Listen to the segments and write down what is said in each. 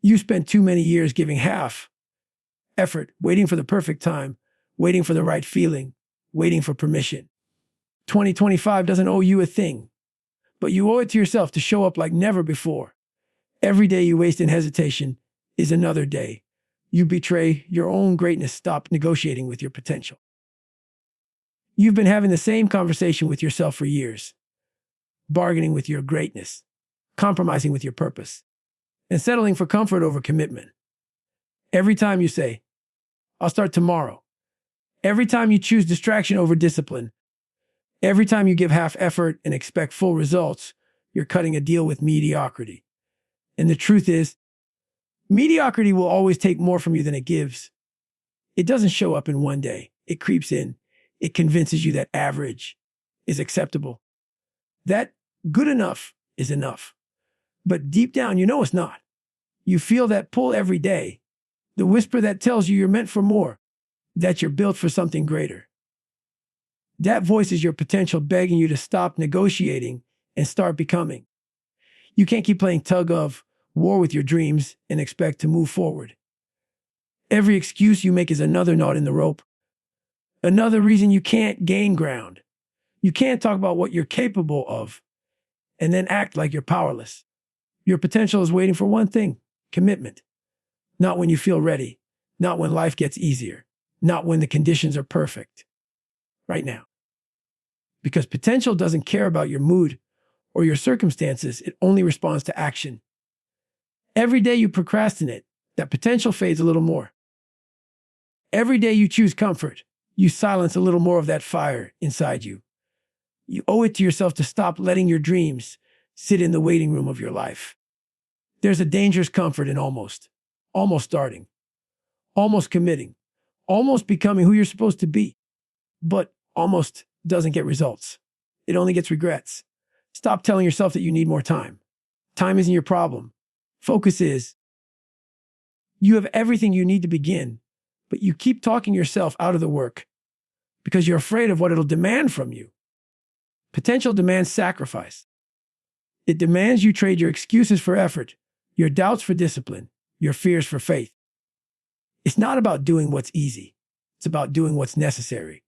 You spent too many years giving half effort, waiting for the perfect time, waiting for the right feeling, waiting for permission. 2025 doesn't owe you a thing, but you owe it to yourself to show up like never before. Every day you waste in hesitation is another day you betray your own greatness. Stop negotiating with your potential. You've been having the same conversation with yourself for years, bargaining with your greatness, compromising with your purpose, and settling for comfort over commitment. Every time you say, "I'll start tomorrow," every time you choose distraction over discipline, every time you give half effort and expect full results, you're cutting a deal with mediocrity. And the truth is, mediocrity will always take more from you than it gives. It doesn't show up in one day. It creeps in. It convinces you that average is acceptable, that good enough is enough. But deep down, you know it's not. You feel that pull every day, the whisper that tells you you're meant for more, that you're built for something greater. That voice is your potential begging you to stop negotiating and start becoming. You can't keep playing tug of war with your dreams and expect to move forward. Every excuse you make is another knot in the rope, another reason you can't gain ground. You can't talk about what you're capable of and then act like you're powerless. Your potential is waiting for one thing: commitment. Not when you feel ready, not when life gets easier, not when the conditions are perfect. Right now. Because potential doesn't care about your mood or your circumstances, it only responds to action. Every day you procrastinate, that potential fades a little more. Every day you choose comfort, you silence a little more of that fire inside you. You owe it to yourself to stop letting your dreams sit in the waiting room of your life. There's a dangerous comfort in almost starting, almost committing, almost becoming who you're supposed to be. But almost doesn't get results. It only gets regrets. Stop telling yourself that you need more time. Time isn't your problem. Focus is. You have everything you need to begin, but you keep talking yourself out of the work because you're afraid of what it'll demand from you. Potential demands sacrifice. It demands you trade your excuses for effort, your doubts for discipline, your fears for faith. It's not about doing what's easy. It's about doing what's necessary.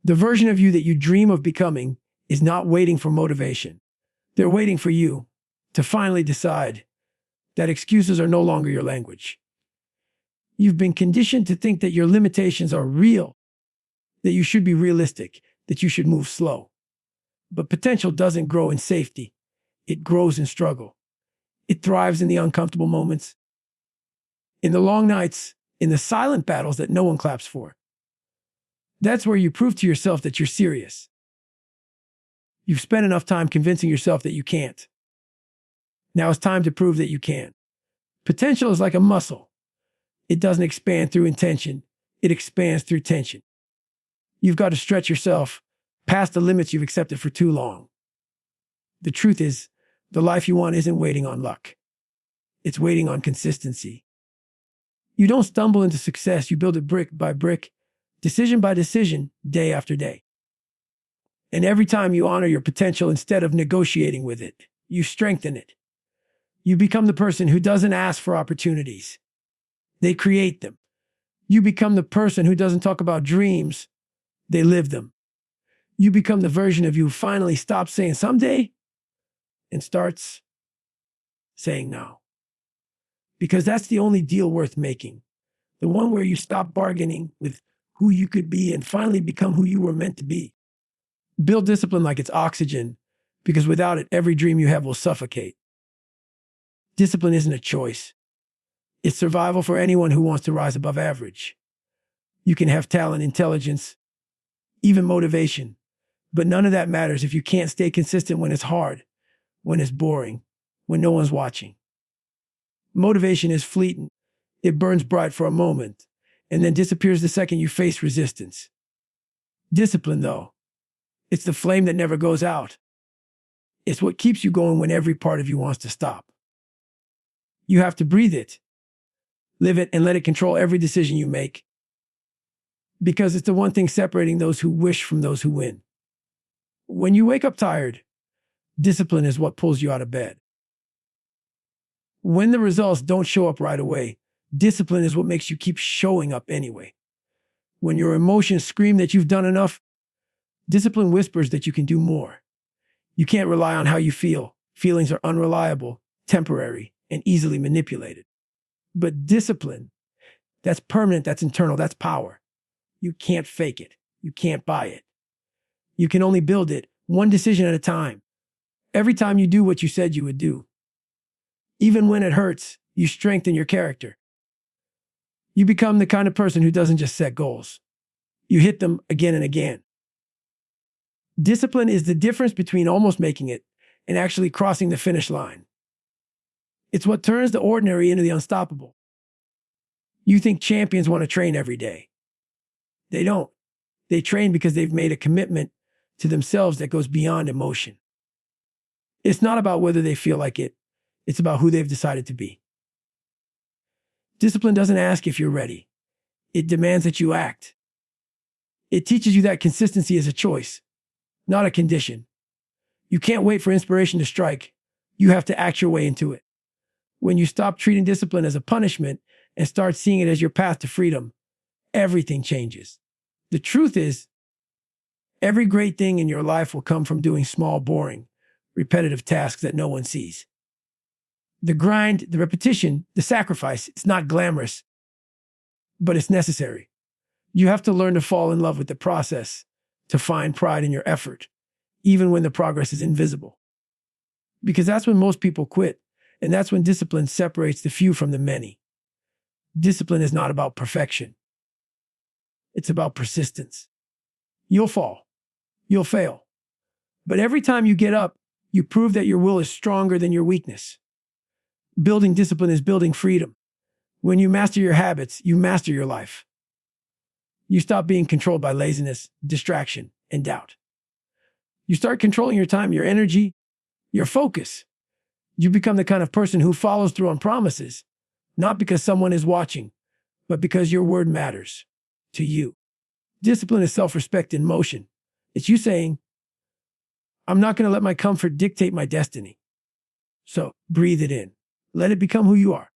The version of you that you dream of becoming is not waiting for motivation. They're waiting for you to finally decide that excuses are no longer your language. You've been conditioned to think that your limitations are real, that you should be realistic, that you should move slow. But potential doesn't grow in safety. It grows in struggle. It thrives in the uncomfortable moments, in the long nights, in the silent battles that no one claps for. That's where you prove to yourself that you're serious. You've spent enough time convincing yourself that you can't. Now it's time to prove that you can. Potential is like a muscle. It doesn't expand through intention. It expands through tension. You've got to stretch yourself past the limits you've accepted for too long. The truth is, the life you want isn't waiting on luck. It's waiting on consistency. You don't stumble into success. You build it brick by brick, decision by decision, day after day. And every time you honor your potential instead of negotiating with it, you strengthen it. You become the person who doesn't ask for opportunities. They create them. You become the person who doesn't talk about dreams. They live them. You become the version of you who finally stops saying someday and starts saying now. Because that's the only deal worth making. The one where you stop bargaining with who you could be and finally become who you were meant to be. Build discipline like it's oxygen, because without it, every dream you have will suffocate. Discipline isn't a choice. It's survival for anyone who wants to rise above average. You can have talent, intelligence, even motivation, but none of that matters if you can't stay consistent when it's hard, when it's boring, when no one's watching. Motivation is fleeting. It burns bright for a moment and then disappears the second you face resistance. Discipline, though, it's the flame that never goes out. It's what keeps you going when every part of you wants to stop. You have to breathe it, live it, and let it control every decision you make. Because it's the one thing separating those who wish from those who win. When you wake up tired, discipline is what pulls you out of bed. When the results don't show up right away, discipline is what makes you keep showing up anyway. When your emotions scream that you've done enough, discipline whispers that you can do more. You can't rely on how you feel. Feelings are unreliable, temporary, and easily manipulated. But discipline, that's permanent, that's internal, that's power. You can't fake it. You can't buy it. You can only build it one decision at a time. Every time you do what you said you would do. Even when it hurts, you strengthen your character. You become the kind of person who doesn't just set goals. You hit them again and again. Discipline is the difference between almost making it and actually crossing the finish line. It's what turns the ordinary into the unstoppable. You think champions want to train every day. They don't. They train because they've made a commitment to themselves that goes beyond emotion. It's not about whether they feel like it. It's about who they've decided to be. Discipline doesn't ask if you're ready. It demands that you act. It teaches you that consistency is a choice, not a condition. You can't wait for inspiration to strike. You have to act your way into it. When you stop treating discipline as a punishment and start seeing it as your path to freedom, everything changes. The truth is, every great thing in your life will come from doing small, boring, repetitive tasks that no one sees. The grind, the repetition, the sacrifice, it's not glamorous, but it's necessary. You have to learn to fall in love with the process, to find pride in your effort, even when the progress is invisible. Because that's when most people quit, and that's when discipline separates the few from the many. Discipline is not about perfection. It's about persistence. You'll fall. You'll fail. But every time you get up, you prove that your will is stronger than your weakness. Building discipline is building freedom. When you master your habits, you master your life. You stop being controlled by laziness, distraction, and doubt. You start controlling your time, your energy, your focus. You become the kind of person who follows through on promises, not because someone is watching, but because your word matters to you. Discipline is self-respect in motion. It's you saying, I'm not going to let my comfort dictate my destiny. So breathe it in. Let it become who you are.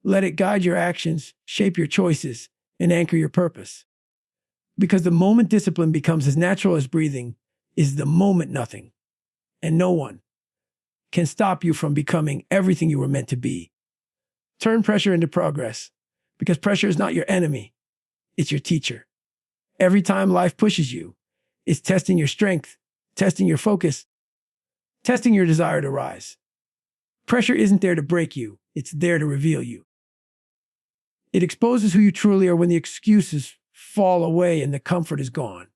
Let it guide your actions, shape your choices, and anchor your purpose. Because the moment discipline becomes as natural as breathing is the moment nothing, and no one, can stop you from becoming everything you were meant to be. Turn pressure into progress, because pressure is not your enemy. It's your teacher. Every time life pushes you, it's testing your strength, testing your focus, testing your desire to rise. Pressure isn't there to break you. It's there to reveal you. It exposes who you truly are when the excuses fall away and the comfort is gone.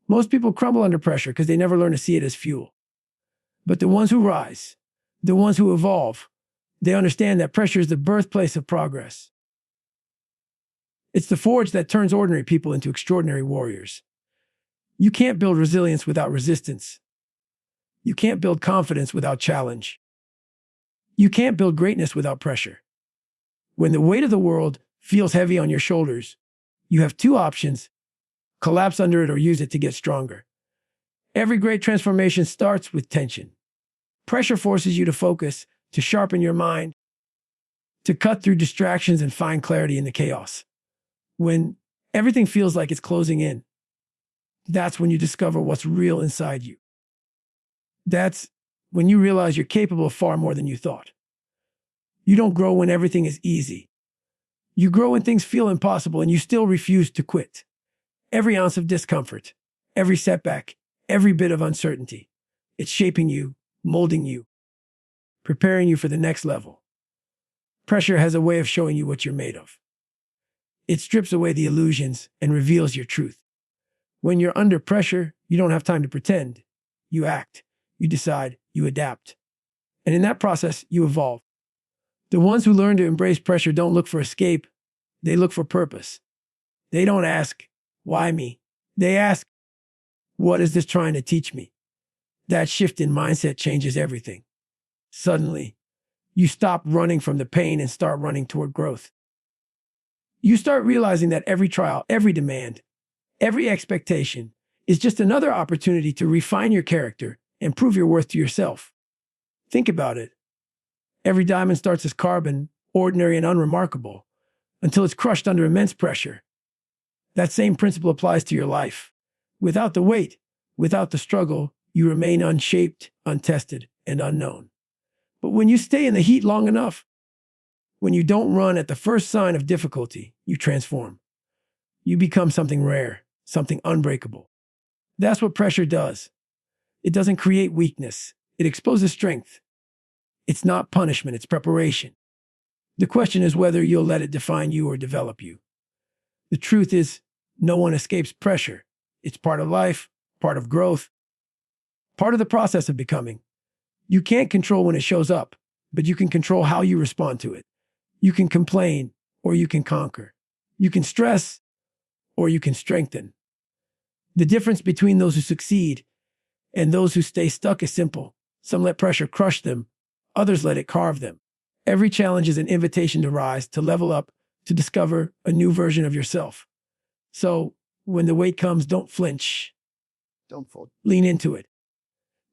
Most people crumble under pressure because they never learn to see it as fuel. But the ones who rise, the ones who evolve, they understand that pressure is the birthplace of progress. It's the forge that turns ordinary people into extraordinary warriors. You can't build resilience without resistance. You can't build confidence without challenge. You can't build greatness without pressure. When the weight of the world feels heavy on your shoulders, you have two options: collapse under it or use it to get stronger. Every great transformation starts with tension. Pressure forces you to focus, to sharpen your mind, to cut through distractions and find clarity in the chaos. When everything feels like it's closing in, that's when you discover what's real inside you. That's when you realize you're capable of far more than you thought. You don't grow when everything is easy. You grow when things feel impossible and you still refuse to quit. Every ounce of discomfort, every setback, every bit of uncertainty, it's shaping you, molding you, preparing you for the next level. Pressure has a way of showing you what you're made of. It strips away the illusions and reveals your truth. When you're under pressure, you don't have time to pretend. You act, you decide, you adapt. And in that process, you evolve. The ones who learn to embrace pressure don't look for escape. They look for purpose. They don't ask, why me? They ask, what is this trying to teach me? That shift in mindset changes everything. Suddenly, you stop running from the pain and start running toward growth. You start realizing that every trial, every demand, every expectation is just another opportunity to refine your character and prove your worth to yourself. Think about it. Every diamond starts as carbon, ordinary and unremarkable, until it's crushed under immense pressure. That same principle applies to your life. Without the weight, without the struggle, you remain unshaped, untested, and unknown. But when you stay in the heat long enough, when you don't run at the first sign of difficulty, you transform. You become something rare, something unbreakable. That's what pressure does. It doesn't create weakness. It exposes strength. It's not punishment, it's preparation. The question is whether you'll let it define you or develop you. The truth is, no one escapes pressure. It's part of life, part of growth, part of the process of becoming. You can't control when it shows up, but you can control how you respond to it. You can complain, or you can conquer. You can stress, or you can strengthen. The difference between those who succeed and those who stay stuck is simple. Some let pressure crush them, others let it carve them. Every challenge is an invitation to rise, to level up, to discover a new version of yourself. So, when the weight comes, don't flinch. Don't fold. Lean into it.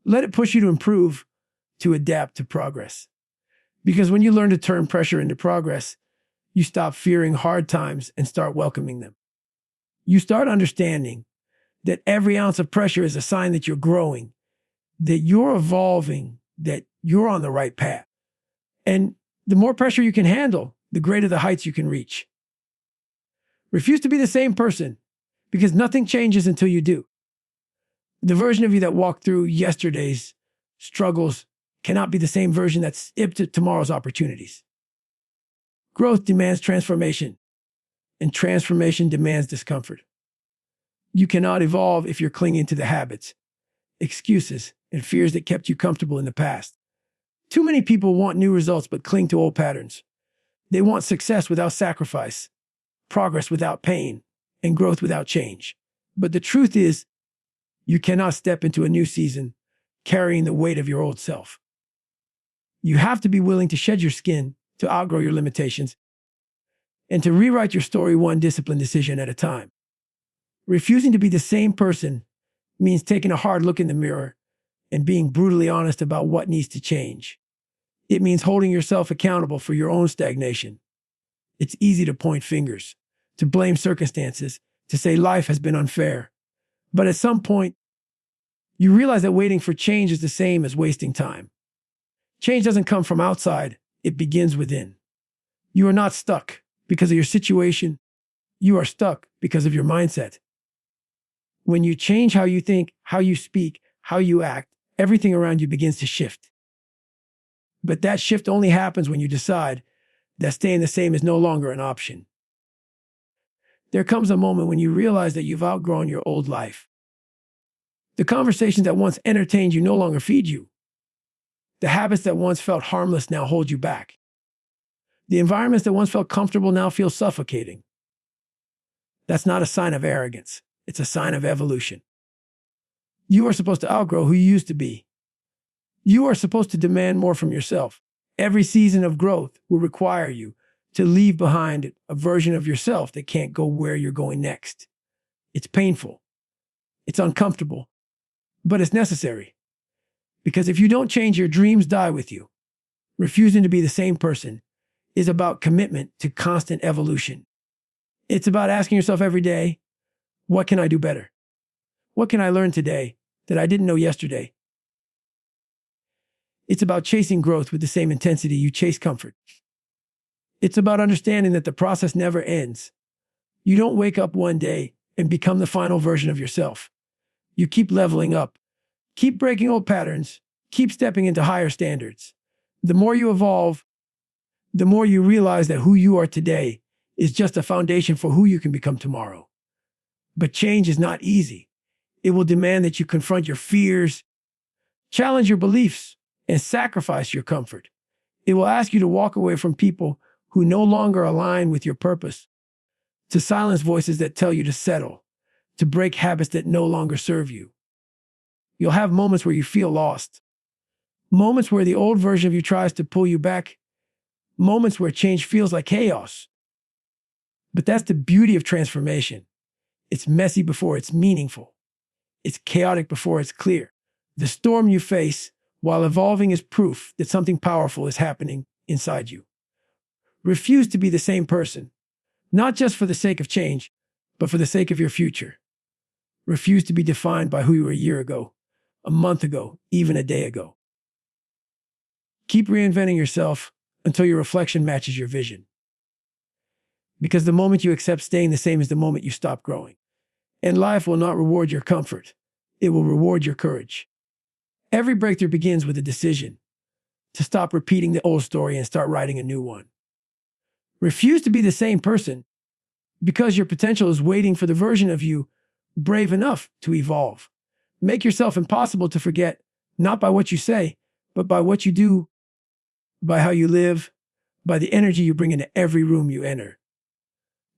Let it push you to improve, to adapt, to progress. Because when you learn to turn pressure into progress, you stop fearing hard times and start welcoming them. You start understanding that every ounce of pressure is a sign that you're growing, that you're evolving, that you're on the right path. And the more pressure you can handle, the greater the heights you can reach. Refuse to be the same person, because nothing changes until you do. The version of you that walked through yesterday's struggles cannot be the same version that's hip to tomorrow's opportunities. Growth demands transformation, and transformation demands discomfort. You cannot evolve if you're clinging to the habits, excuses, and fears that kept you comfortable in the past. Too many people want new results but cling to old patterns. They want success without sacrifice, progress without pain, and growth without change. But the truth is, you cannot step into a new season carrying the weight of your old self. You have to be willing to shed your skin, to outgrow your limitations, and to rewrite your story one disciplined decision at a time. Refusing to be the same person means taking a hard look in the mirror and being brutally honest about what needs to change. It means holding yourself accountable for your own stagnation. It's easy to point fingers, to blame circumstances, to say life has been unfair. But at some point, you realize that waiting for change is the same as wasting time. Change doesn't come from outside, it begins within. You are not stuck because of your situation. You are stuck because of your mindset. When you change how you think, how you speak, how you act, everything around you begins to shift. But that shift only happens when you decide that staying the same is no longer an option. There comes a moment when you realize that you've outgrown your old life. The conversations that once entertained you no longer feed you. The habits that once felt harmless now hold you back. The environments that once felt comfortable now feel suffocating. That's not a sign of arrogance. It's a sign of evolution. You are supposed to outgrow who you used to be. You are supposed to demand more from yourself. Every season of growth will require you to leave behind a version of yourself that can't go where you're going next. It's painful. It's uncomfortable. But it's necessary. Because if you don't change, your dreams die with you. Refusing to be the same person is about commitment to constant evolution. It's about asking yourself every day, what can I do better? What can I learn today that I didn't know yesterday? It's about chasing growth with the same intensity you chase comfort. It's about understanding that the process never ends. You don't wake up one day and become the final version of yourself. You keep leveling up, keep breaking old patterns, keep stepping into higher standards. The more you evolve, the more you realize that who you are today is just a foundation for who you can become tomorrow. But change is not easy. It will demand that you confront your fears, challenge your beliefs, and sacrifice your comfort. It will ask you to walk away from people who no longer align with your purpose, to silence voices that tell you to settle, to break habits that no longer serve you. You'll have moments where you feel lost, moments where the old version of you tries to pull you back, moments where change feels like chaos. But that's the beauty of transformation. It's messy before it's meaningful. It's chaotic before it's clear. The storm you face while evolving is proof that something powerful is happening inside you. Refuse to be the same person, not just for the sake of change, but for the sake of your future. Refuse to be defined by who you were a year ago, a month ago, even a day ago. Keep reinventing yourself until your reflection matches your vision. Because the moment you accept staying the same is the moment you stop growing. And life will not reward your comfort. It will reward your courage. Every breakthrough begins with a decision to stop repeating the old story and start writing a new one. Refuse to be the same person because your potential is waiting for the version of you brave enough to evolve. Make yourself impossible to forget, not by what you say, but by what you do, by how you live, by the energy you bring into every room you enter.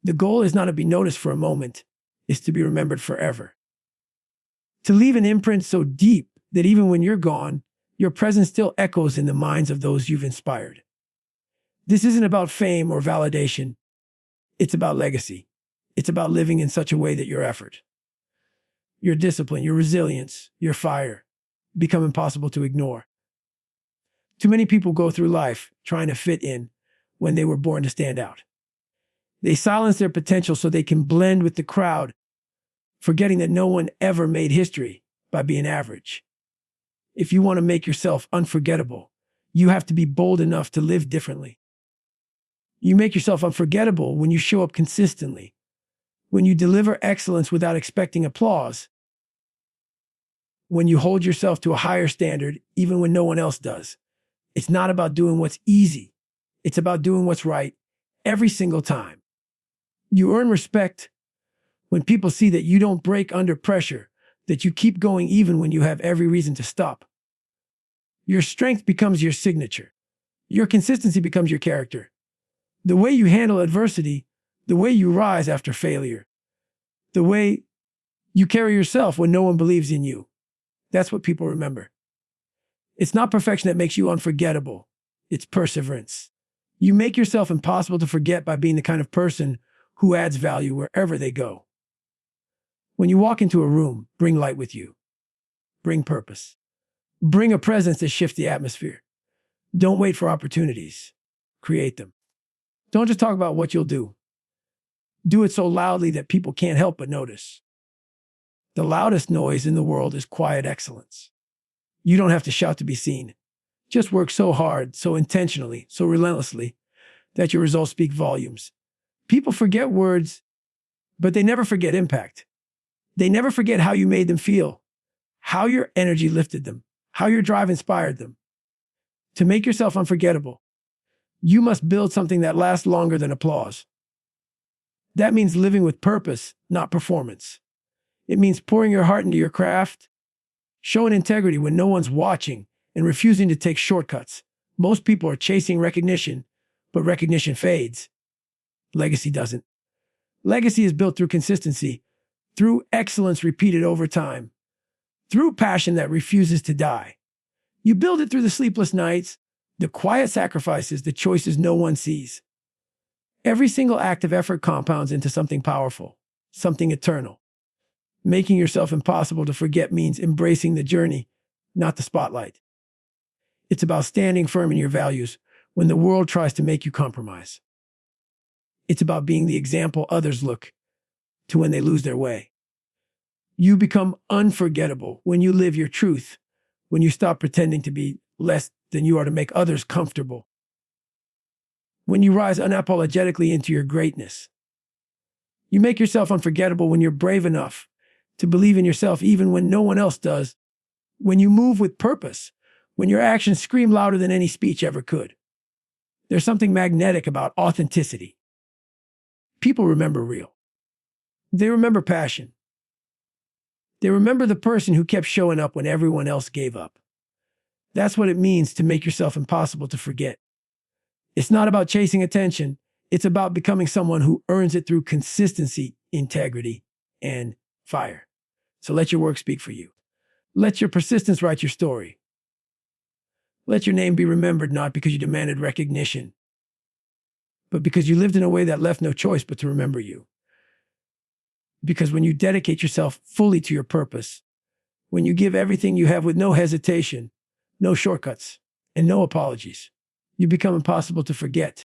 The goal is not to be noticed for a moment, it's to be remembered forever. To leave an imprint so deep that even when you're gone, your presence still echoes in the minds of those you've inspired. This isn't about fame or validation. It's about legacy. It's about living in such a way that your effort, your discipline, your resilience, your fire become impossible to ignore. Too many people go through life trying to fit in when they were born to stand out. They silence their potential so they can blend with the crowd, forgetting that no one ever made history by being average. If you want to make yourself unforgettable, you have to be bold enough to live differently. You make yourself unforgettable when you show up consistently, when you deliver excellence without expecting applause, when you hold yourself to a higher standard even when no one else does. It's not about doing what's easy. It's about doing what's right every single time. You earn respect when people see that you don't break under pressure, that you keep going even when you have every reason to stop. Your strength becomes your signature. Your consistency becomes your character. The way you handle adversity, the way you rise after failure, the way you carry yourself when no one believes in you. That's what people remember. It's not perfection that makes you unforgettable. It's perseverance. You make yourself impossible to forget by being the kind of person who adds value wherever they go. When you walk into a room, bring light with you. Bring purpose. Bring a presence that shifts the atmosphere. Don't wait for opportunities. Create them. Don't just talk about what you'll do. Do it so loudly that people can't help but notice. The loudest noise in the world is quiet excellence. You don't have to shout to be seen. Just work so hard, so intentionally, so relentlessly, that your results speak volumes. People forget words, but they never forget impact. They never forget how you made them feel, how your energy lifted them, how your drive inspired them. To make yourself unforgettable, you must build something that lasts longer than applause. That means living with purpose, not performance. It means pouring your heart into your craft, showing integrity when no one's watching, and refusing to take shortcuts. Most people are chasing recognition, but recognition fades. Legacy doesn't. Legacy is built through consistency, through excellence repeated over time, through passion that refuses to die. You build it through the sleepless nights, the quiet sacrifices, the choices no one sees. Every single act of effort compounds into something powerful, something eternal. Making yourself impossible to forget means embracing the journey, not the spotlight. It's about standing firm in your values when the world tries to make you compromise. It's about being the example others look to when they lose their way. You become unforgettable when you live your truth, when you stop pretending to be less than you are to make others comfortable. When you rise unapologetically into your greatness. You make yourself unforgettable when you're brave enough to believe in yourself even when no one else does. When you move with purpose, when your actions scream louder than any speech ever could. There's something magnetic about authenticity. People remember real. They remember passion. They remember the person who kept showing up when everyone else gave up. That's what it means to make yourself impossible to forget. It's not about chasing attention. It's about becoming someone who earns it through consistency, integrity, and fire. So let your work speak for you. Let your persistence write your story. Let your name be remembered not because you demanded recognition, but because you lived in a way that left no choice but to remember you. Because when you dedicate yourself fully to your purpose, when you give everything you have with no hesitation, No shortcuts and no apologies. You become impossible to forget.